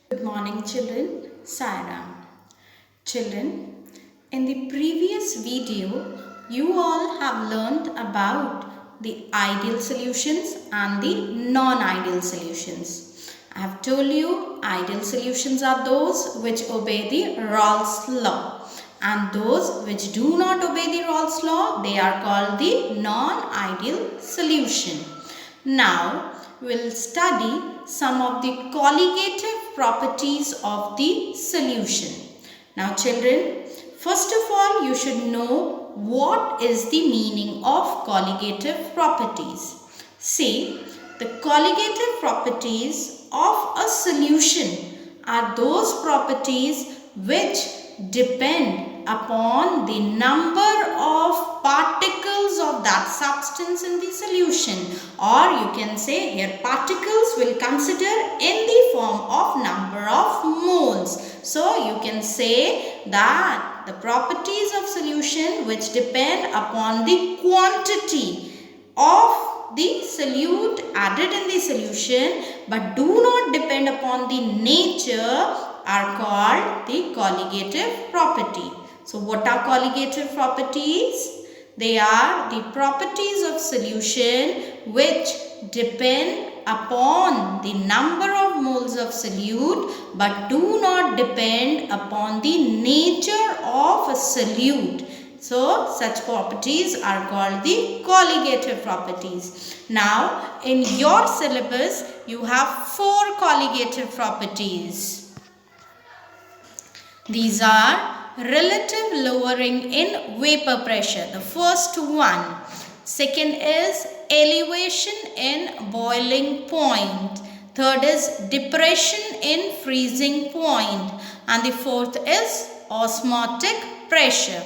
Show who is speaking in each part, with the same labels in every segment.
Speaker 1: Good morning children, Sairam. Children, in the previous video, you all have learnt about the ideal solutions and the non-ideal solutions. I have told you ideal solutions are those which obey the Rawls law, and those which do not obey the Rawls law, they are called the non-ideal solution. Now, we'll study some of the colligative properties of the solution. Now children, first of all you should know what is the meaning of colligative properties. See, the colligative properties of a solution are those properties which depend upon the number of particles of that substance in the solution, or you can say here particles will consider in the form of number of moles. So you can say that the properties of solution which depend upon the quantity of the solute added in the solution but do not depend upon the nature are called the colligative property. So what are colligative properties? They are the properties of solution which depend upon the number of moles of solute but do not depend upon the nature of a solute. So such properties are called the colligative properties. Now in your syllabus you have 4 colligative properties. These are relative lowering in vapor pressure, the first one. Second is elevation in boiling point. Third is depression in freezing point. And the fourth is osmotic pressure.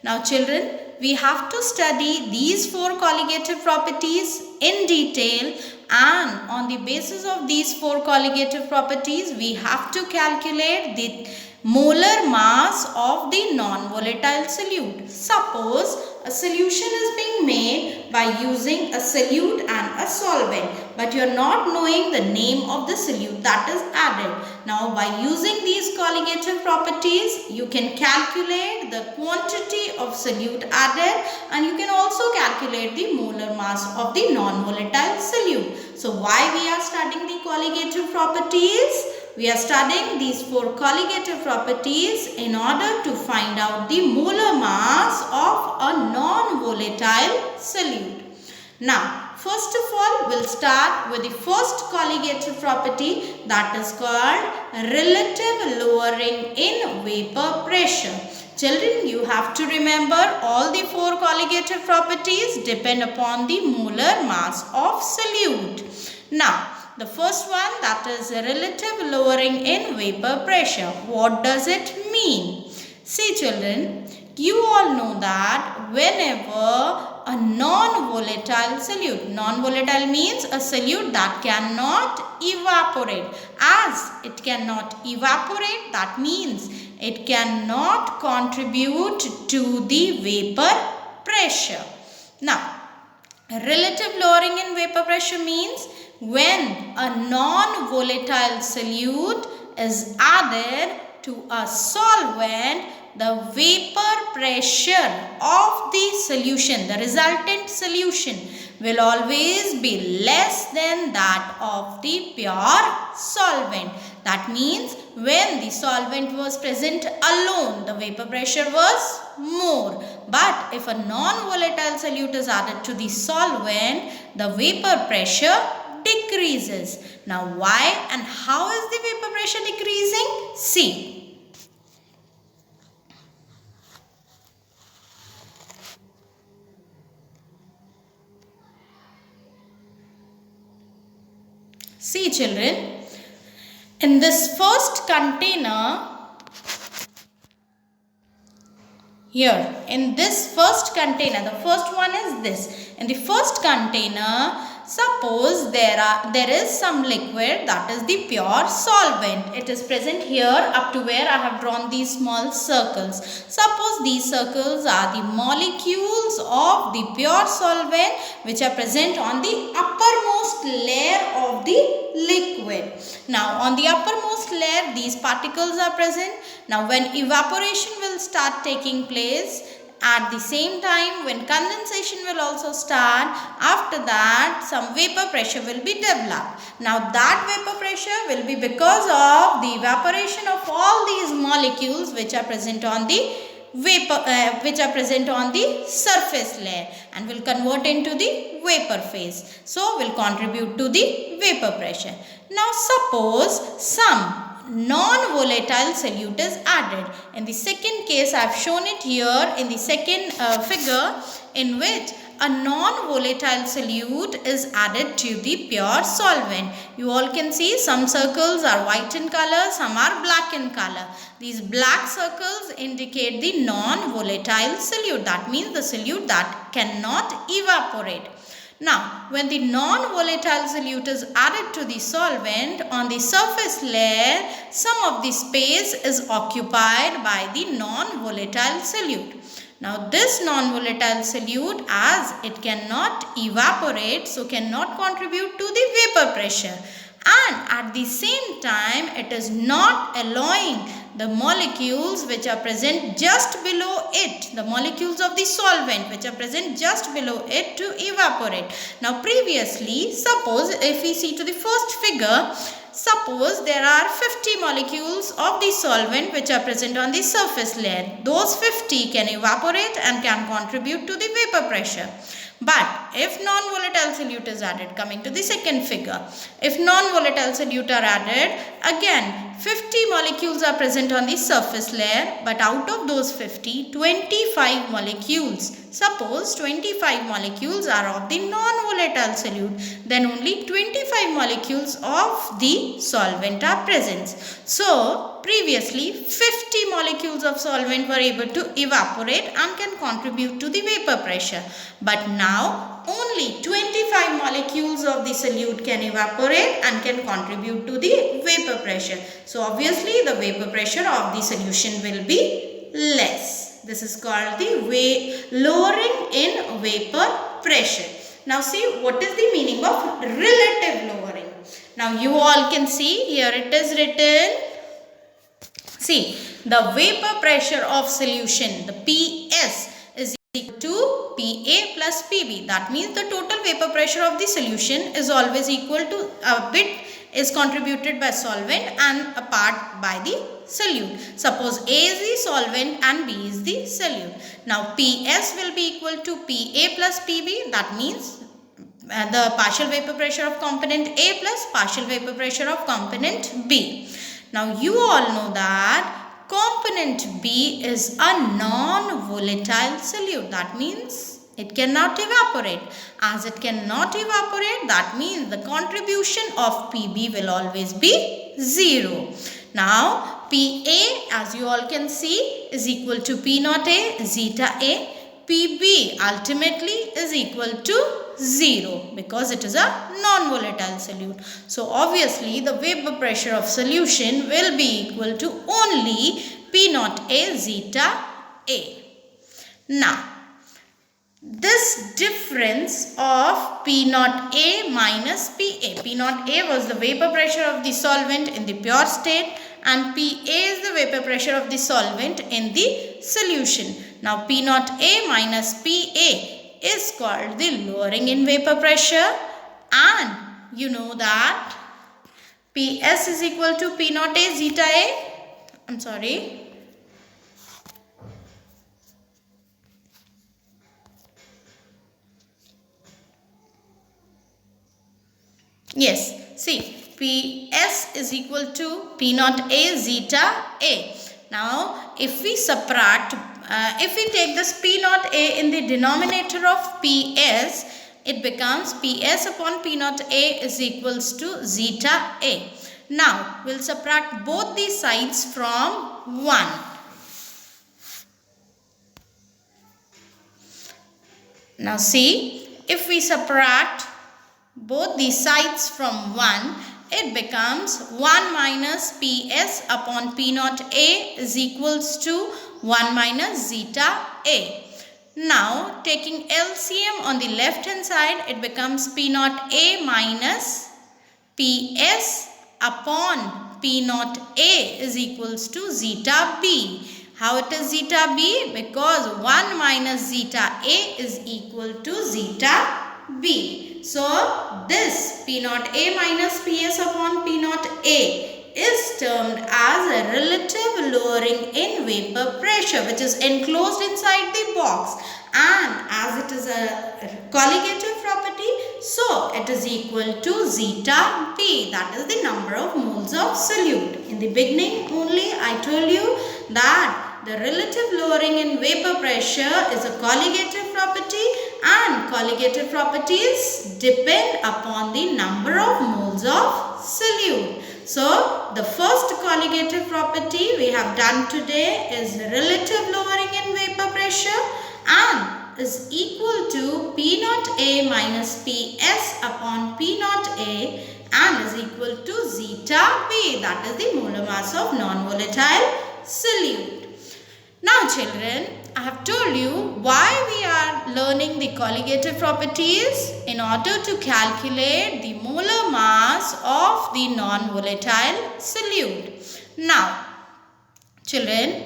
Speaker 1: Now children, we have to study these 4 colligative properties in detail, and on the basis of these 4 colligative properties we have to calculate the molar mass of the non-volatile solute. Suppose a solution is being made by using a solute and a solvent, but you are not knowing the name of the solute that is added. Now by using these colligative properties you can calculate the quantity of solute added, and you can also calculate the molar mass of the non-volatile solute. So why we are studying the colligative properties? We are studying these 4 colligative properties in order to find out the molar mass of a non-volatile solute. Now, first of all, we'll start with the first colligative property, that is called relative lowering in vapor pressure. Children, you have to remember all the 4 colligative properties depend upon the molar mass of solute. Now, the first one, that is relative lowering in vapor pressure. What does it mean? See children, you all know that whenever a non-volatile solute, non-volatile means a solute that cannot evaporate. As it cannot evaporate, that means it cannot contribute to the vapor pressure. Now, relative lowering in vapor pressure means when a non-volatile solute is added to a solvent, the vapor pressure of the solution, the resultant solution, will always be less than that of the pure solvent. That means when the solvent was present alone, the vapor pressure was more. But if a non-volatile solute is added to the solvent, the vapor pressure decreases. Now why and how is the vapor pressure decreasing? See. See children, in this first container, here in this first container, the first one is this. In the first container, suppose there is some liquid, that is the pure solvent. It is present here up to where I have drawn these small circles. Suppose these circles are the molecules of the pure solvent which are present on the uppermost layer of the liquid. Now on the uppermost layer these particles are present. Now when evaporation will start taking place, at the same time when condensation will also start, after that some vapor pressure will be developed. Now that vapor pressure will be because of the evaporation of all these molecules which are present on the surface layer and will convert into the vapor phase. So will contribute to the vapor pressure. Now suppose some non-volatile solute is added. In the second case I have shown it here in the second figure, in which a non-volatile solute is added to the pure solvent. You all can see some circles are white in color, some are black in color. These black circles indicate the non-volatile solute. That means the solute that cannot evaporate. Now, when the non-volatile solute is added to the solvent, on the surface layer, some of the space is occupied by the non-volatile solute. Now, this non-volatile solute, as it cannot evaporate, so cannot contribute to the vapor pressure. And at the same time, it is not allowing the molecules which are present just below it, the molecules of the solvent which are present just below it, to evaporate. Now previously, suppose if we see to the first figure, suppose there are 50 molecules of the solvent which are present on the surface layer. Those 50 can evaporate and can contribute to the vapor pressure. But if non-volatile solute is added, coming to the second figure, if non-volatile solute are added, again 50 molecules are present on the surface layer, but out of those 50, 25 molecules, suppose 25 molecules are of the non-volatile solute, then only 25 molecules of the solvent are present. So previously 50 molecules of solvent were able to evaporate and can contribute to the vapor pressure, but now only 25 molecules of the solute can evaporate and can contribute to the vapor pressure. So obviously the vapor pressure of the solution will be less. This is called the lowering in vapor pressure. Now see what is the meaning of relative lowering. Now you all can see here it is written. See, the vapor pressure of solution, the PS, is equal to PA plus PB. That means the total vapor pressure of the solution is always equal to a bit is contributed by solvent and a part by the solute. Suppose A is the solvent and B is the solute. Now PS will be equal to PA plus PB. That means the partial vapor pressure of component A plus partial vapor pressure of component B. Now you all know that component B is a non-volatile solute. That means it cannot evaporate. As it cannot evaporate, that means the contribution of PB will always be 0. Now PA, as you all can see, is equal to P naught A zeta A. PB ultimately is equal to 0 because it is a non-volatile solute. So obviously the vapor pressure of solution will be equal to only P naught A zeta A. Now this difference of P naught A minus PA. P naught A was the vapor pressure of the solvent in the pure state and PA is the vapor pressure of the solvent in the solution. Now P naught A minus PA is called the lowering in vapor pressure, and you know that PS is equal to P naught A zeta A. Yes, see, PS is equal to P naught A zeta A. Now, if we subtract, if we take this P naught A in the denominator of PS, it becomes PS upon P naught A is equals to zeta A. Now, we'll subtract both these sides from 1. Now, see, if we subtract both these sides from 1, it becomes 1 minus PS upon P naught A is equals to 1 minus zeta A. Now taking LCM on the left hand side, it becomes P naught A minus Ps upon P naught A is equals to zeta B. How it is zeta B? Because 1 minus zeta A is equal to zeta B. So, this P naught A minus Ps upon P naught A is termed as a relative lowering in vapor pressure, which is enclosed inside the box, and as it is a colligative property, so it is equal to zeta B, that is the number of moles of solute. In the beginning only I told you that the relative lowering in vapor pressure is a colligative property, and colligative properties depend upon the number of moles of solute. So, the first colligative property we have done today is relative lowering in vapor pressure and is equal to P naught A minus Ps upon P naught A and is equal to zeta B, that is the molar mass of non-volatile solute. Now children, I have told you why we are learning the colligative properties in order to calculate the molar mass of the non-volatile solute. Now children,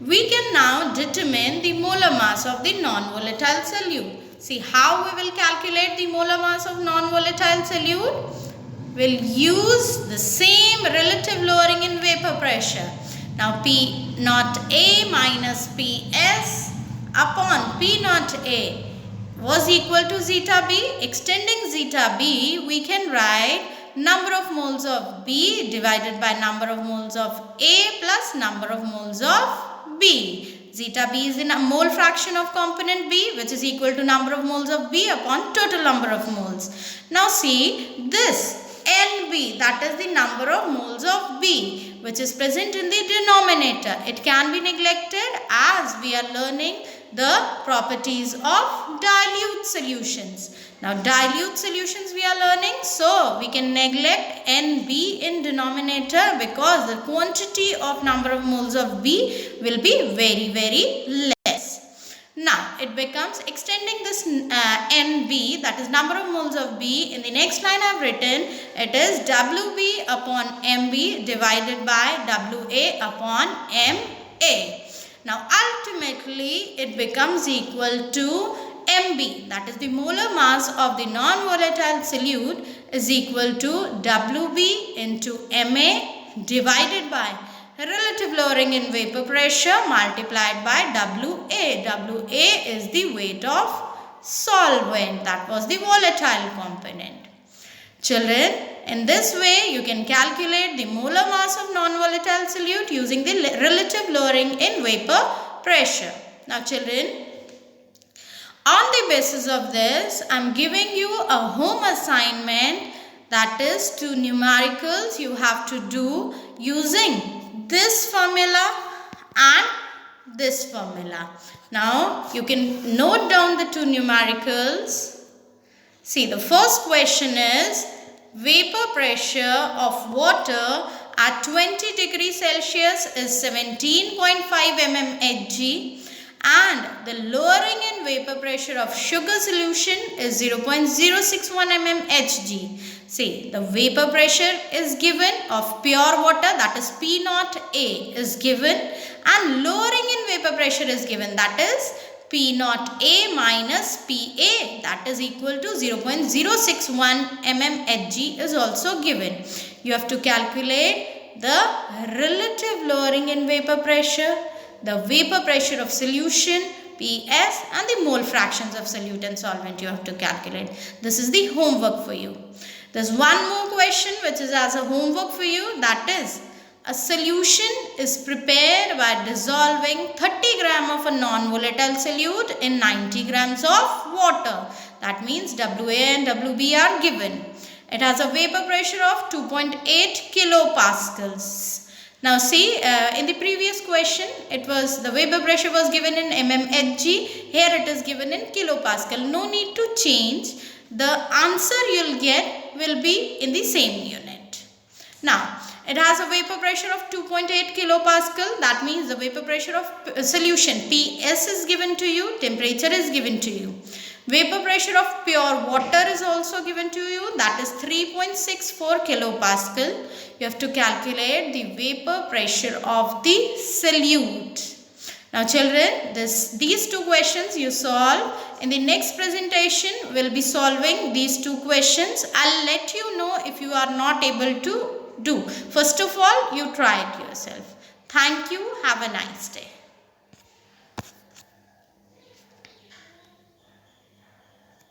Speaker 1: we can now determine the molar mass of the non-volatile solute. See how we will calculate the molar mass of non-volatile solute? We'll use the same relative lowering in vapor pressure. Now P naught A minus Ps upon P naught A was equal to zeta B. Extending zeta B, we can write number of moles of B divided by number of moles of A plus number of moles of B. Zeta B is the mole fraction of component B, which is equal to number of moles of B upon total number of moles. Now see this NB, that is the number of moles of B, which is present in the denominator. It can be neglected as we are learning the properties of dilute solutions. Now dilute solutions we are learning, so we can neglect NB in denominator because the quantity of number of moles of B will be very less. Now it becomes extending this NB, that is number of moles of B. In the next line I have written, it is WB upon MB divided by WA upon MA. Now ultimately it becomes equal to MB, that is the molar mass of the non-volatile solute, is equal to WB into MA divided by relative lowering in vapor pressure multiplied by WA. WA is the weight of solvent, that was the volatile component. Children, in this way you can calculate the molar mass of non-volatile solute using the relative lowering in vapor pressure. Now children, on the basis of this, I am giving you a home assignment, that is 2 numericals you have to do using this formula and this formula. Now you can note down the 2 numericals. See, the first question is vapor pressure of water at 20 degrees Celsius is 17.5 mmHg and the lowering in vapor pressure of sugar solution is 0.061 mmHg. See, the vapor pressure is given of pure water, that is P naught A is given, and lowering in vapor pressure is given, that is P naught A minus PA, that is equal to 0.061 mmHg is also given. You have to calculate the relative lowering in vapor pressure, the vapor pressure of solution PS, and the mole fractions of solute and solvent you have to calculate. This is the homework for you. There's one more question which is as a homework for you, that is a solution is prepared by dissolving 30 gram of a non-volatile solute in 90 grams of water. That means WA and WB are given. It has a vapor pressure of 2.8 kilopascals. Now see, in the previous question, it was the vapor pressure was given in mmHg. Here it is given in kilopascal. No need to change. The answer you'll get will be in the same unit. Now, it has a vapor pressure of 2.8 kilopascal. That means the vapor pressure of solution PS is given to you, temperature is given to you. Vapor pressure of pure water is also given to you, that is 3.64 kilopascal. You have to calculate the vapor pressure of the solute. Now children, these two questions you solve. In the next presentation, we'll be solving these two questions. I'll let you know if you are not able to do. First of all, you try it yourself. Thank you. Have a nice day.